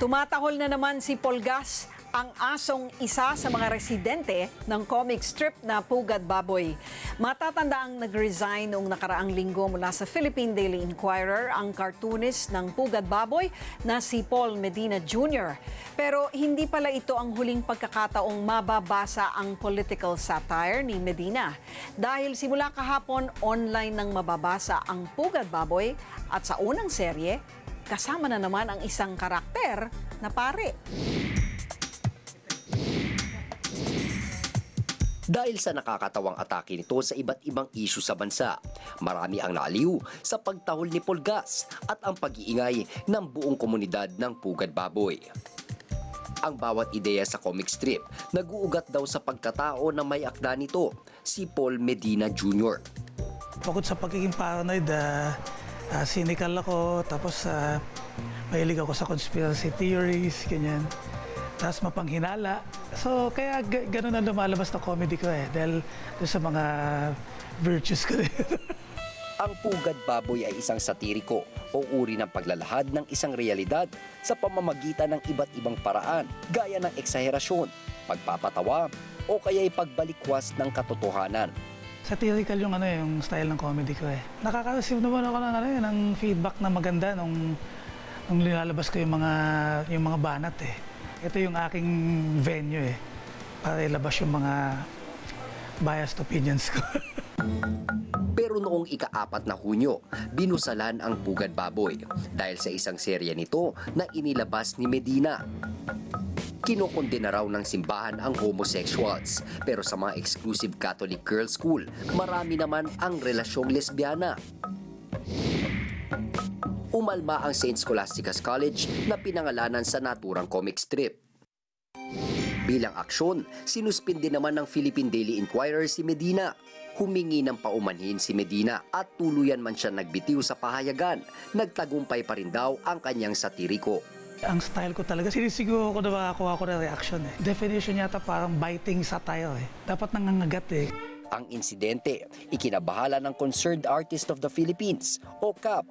Tumatahol na naman si Polgas, ang asong isa sa mga residente ng comic strip na Pugad Baboy. Matatanda ang nag-resign noong nakaraang linggo mula sa Philippine Daily Inquirer ang cartoonist ng Pugad Baboy na si Paul Medina Jr. Pero hindi pala ito ang huling pagkakataong mababasa ang political satire ni Medina. Dahil simula kahapon, online nang mababasa ang Pugad Baboy at sa unang serye, kasama na naman ang isang karakter na pare. Dahil sa nakakatawang atake nito sa iba't ibang isyu sa bansa, marami ang naaliw sa pagtahol ni Polgas at ang pag-iingay ng buong komunidad ng Pugad Baboy. Ang bawat ideya sa comic strip nag-uugat daw sa pagkatao na may akda nito, si Paul Medina Jr. Bukod sa pagiging paranoid, cynical ako, tapos mahilig ako sa conspiracy theories, ganyan. Tapos mapanghinala. So, kaya gano'n ang lumalabas na comedy ko dahil sa mga virtues ko din. Ang Pugad Baboy ay isang satiriko o uri ng paglalahad ng isang realidad sa pamamagitan ng iba't ibang paraan, gaya ng eksaherasyon, pagpapatawa, o kaya'y pagbalikwas ng katotohanan. Satirical yung style ng comedy ko Nakaka-receive naman ako ng feedback na maganda nung nilalabas ko yung mga banat Ito yung aking venue para ilabas yung mga biased opinions ko. Pero noong ika-4 na Hunyo, binusalan ang Pugad Baboy dahil sa isang serye nito na inilabas ni Medina. Kinokondena raw ng simbahan ang homosexuals, pero sa mga exclusive Catholic girls' school, marami naman ang relasyong lesbiana. Umalma ang St. Scholastica's College na pinangalanan sa naturang comic strip. Bilang aksyon, sinuspindi naman ng Philippine Daily Inquirer si Medina. Humingi ng paumanhin si Medina at tuluyan man siya nagbitiw sa pahayagan. Nagtagumpay pa rin daw ang kanyang satiriko. Ang style ko talaga, sinisigaw ko na makakuha ko na reaction Definition yata parang biting satire Dapat nangangagat Ang insidente, ikinabahala ng Concerned Artist of the Philippines o CAP.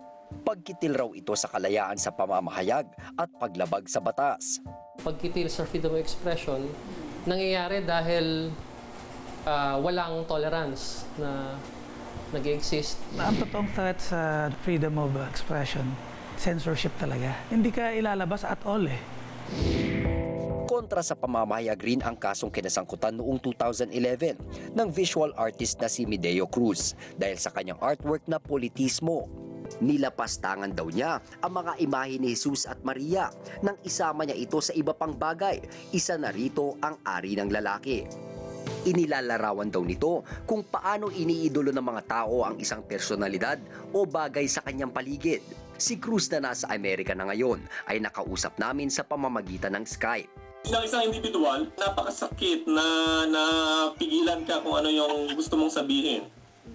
Pagkitil raw ito sa kalayaan sa pamamahayag at paglabag sa batas. Pagkitil sa freedom of expression, nangyayari dahil walang tolerance na nag-exist. Ang totoong threat sa freedom of expression, censorship talaga. Hindi ka ilalabas at all Kontra sa pamamahayag rin ang kasong kinasangkutan noong 2011 ng visual artist na si Medeo Cruz dahil sa kanyang artwork na politismo. Nilapastangan daw niya ang mga imahe ni Jesus at Maria nang isama niya ito sa iba pang bagay. Isa na rito ang ari ng lalaki. Inilalarawan daw nito kung paano iniidolo ng mga tao ang isang personalidad o bagay sa kanyang paligid. Si Cruz na nasa Amerika na ngayon ay nakausap namin sa pamamagitan ng Skype. Isang individual, napakasakit na pigilan ka kung ano yung gusto mong sabihin.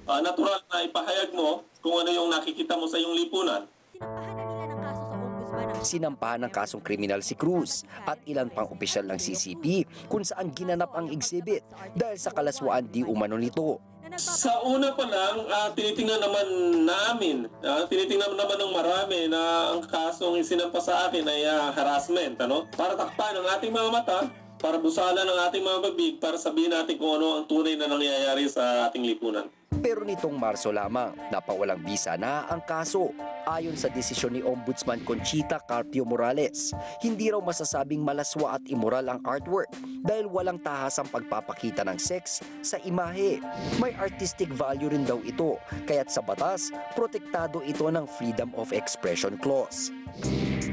Natural na ipahayag mo kung ano yung nakikita mo sa iyong lipunan. Sinampahan ng kasong kriminal si Cruz at ilan pang opisyal ng CCP kung saan ginanap ang exhibit dahil sa kalaswaan di umano nito. Sa una pa lang, tinitingnan naman naman ng marami na ang kasong isinampa sa akin ay harassment. Para takpan ang ating mga mata, para busalan ang ating mga babig, para sabihin natin kung ano ang tunay na nangyayari sa ating lipunan. Pero nitong Marso lamang, napawalang bisa na ang kaso. Ayon sa desisyon ni Ombudsman Conchita Carpio Morales, hindi raw masasabing malaswa at immoral ang artwork dahil walang tahasang pagpapakita ng sex sa imahe. May artistic value rin daw ito, kaya't sa batas, protektado ito ng Freedom of Expression Clause.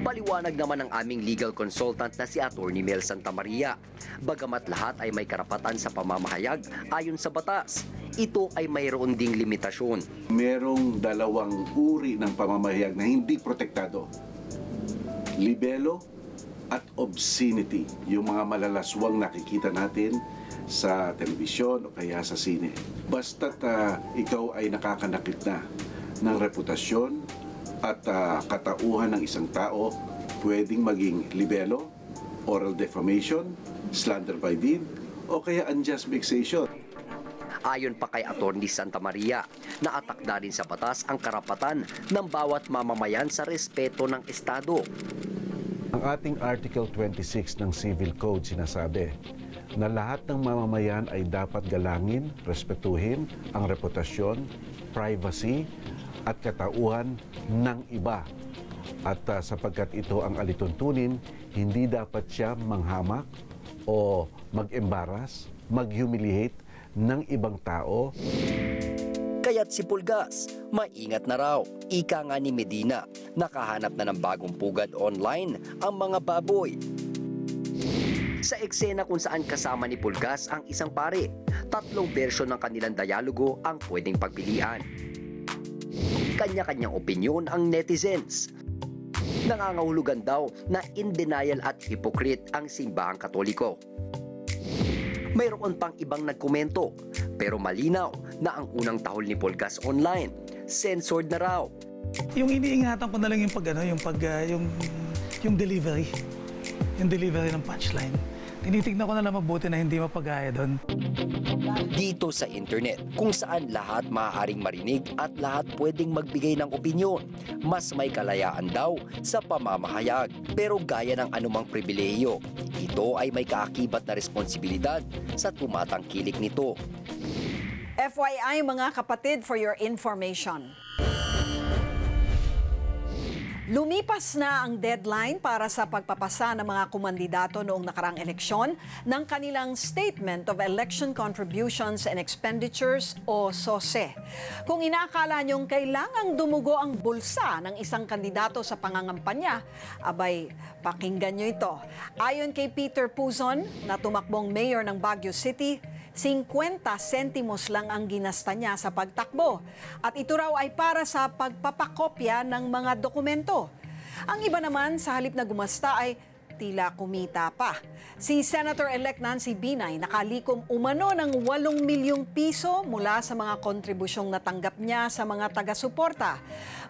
Paliwanag naman ng aming legal consultant na si Attorney Mel Santamaria. Bagamat lahat ay may karapatan sa pamamahayag ayon sa batas, ito ay mayroon ding limitasyon. Merong dalawang uri ng pamamahayag na hindi protektado. Libelo at obscenity, yung mga malalaswang nakikita natin sa telebisyon o kaya sa sine. Basta't ikaw ay nakakanakit na ng reputasyon at katauhan ng isang tao, pwedeng maging libelo, oral defamation, slander by deed, o kaya unjust vexation. Ayon pa kay Atty. Santamaria, naatakda rin sa batas ang karapatan ng bawat mamamayan sa respeto ng Estado. Ang ating Article 26 ng Civil Code sinasabi na lahat ng mamamayan ay dapat galangin, respetuhin ang reputasyon, privacy at katauhan ng iba. At sapagkat ito ang alituntunin, hindi dapat siya manghamak o mag-embarrass, mag-humiliate ng ibang tao. Kaya't si Pulgas, maingat na raw. Ika nga ni Medina, nakahanap na ng bagong pugad online ang mga baboy. Sa eksena kung saan kasama ni Pulgas ang isang pare, 3 bersyon ng kanilang dialogo ang pwedeng pagpilian. Kanya-kanyang opinyon ang netizens. Nangangahulugan daw na in denial at hypocrite ang simbahang Katoliko. Mayroon pang ibang nagkomento, pero malinaw na ang unang tahol ni Pulgas online, censored na raw. Yung iniingatan ko na lang yung delivery. Yung delivery ng punchline. Tinitignan ko na lang mabuti na hindi mapagaya doon. Dito sa internet, kung saan lahat maaaring marinig at lahat pwedeng magbigay ng opinyon, mas may kalayaan daw sa pamamahayag. Pero gaya ng anumang pribilehiyo, ito ay may kaakibat na responsibilidad sa tumatangkilik nito. FYI mga kapatid, for your information. Lumipas na ang deadline para sa pagpapasa ng mga kumandidato noong nakaraang eleksyon ng kanilang Statement of Election Contributions and Expenditures o SOSE. Kung inaakala niyong kailangang dumugo ang bulsa ng isang kandidato sa pangangampanya, abay, pakinggan niyo ito. Ayon kay Peter Puzon, na tumakbong mayor ng Baguio City, 50 sentimos lang ang ginasta niya sa pagtakbo. At ito raw ay para sa pagpapakopya ng mga dokumento. Ang iba naman sa halip na gumasta ay tila kumita pa. Si Senator-elect Nancy Binay nakalikom umano ng 8 milyong piso mula sa mga kontribusyong natanggap niya sa mga taga-suporta.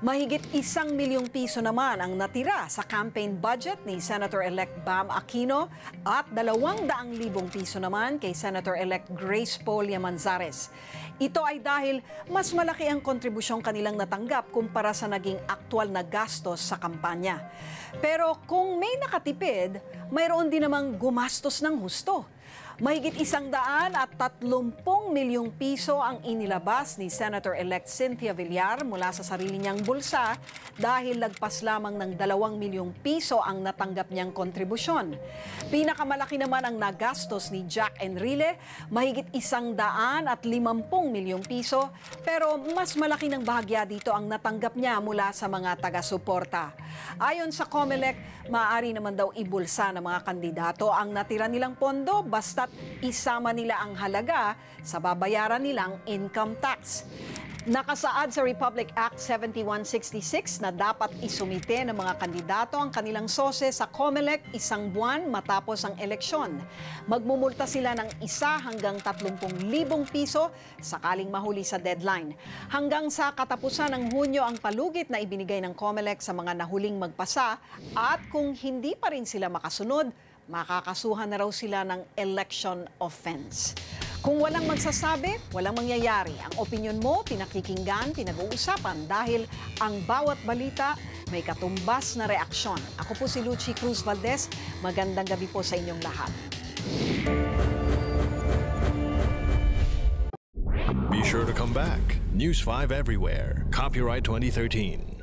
Mahigit 1 milyong piso naman ang natira sa campaign budget ni Senator-elect Bam Aquino at 200,000 piso naman kay Senator-elect Grace Polia Manzares. Ito ay dahil mas malaki ang kontribusyong kanilang natanggap kumpara sa naging aktwal na gastos sa kampanya. Pero kung may nakatipid, mayroon din namang gumastos ng husto. Mahigit 130 milyong piso ang inilabas ni Senator-elect Cynthia Villar mula sa sarili niyang bulsa dahil lagpas lamang ng 2 milyong piso ang natanggap niyang kontribusyon. Pinakamalaki naman ang nagastos ni Jack Enrile, mahigit 150 milyong piso, pero mas malaki ng bahagya dito ang natanggap niya mula sa mga taga-suporta. Ayon sa COMELEC, maaari naman daw ibulsa ng mga kandidato ang natira nilang pondo basta't isama nila ang halaga sa babayaran nilang income tax. Nakasaad sa Republic Act 7166 na dapat isumite ng mga kandidato ang kanilang SOSE sa COMELEC 1 buwan matapos ang eleksyon. Magmumulta sila ng 1 hanggang 30,000 piso sakaling mahuli sa deadline. Hanggang sa katapusan ng Hunyo ang palugit na ibinigay ng COMELEC sa mga nahuling magpasa at kung hindi pa rin sila makasunod, makakasuhan na raw sila ng election offense. Kung walang magsasabi, walang mangyayari. Ang opinyon mo, pinakikinggan, pinag-uusapan dahil ang bawat balita may katumbas na reaksyon. Ako po si Lucy Cruz Valdez. Magandang gabi po sa inyong lahat. Be sure to come back. News 5 everywhere. Copyright 2013.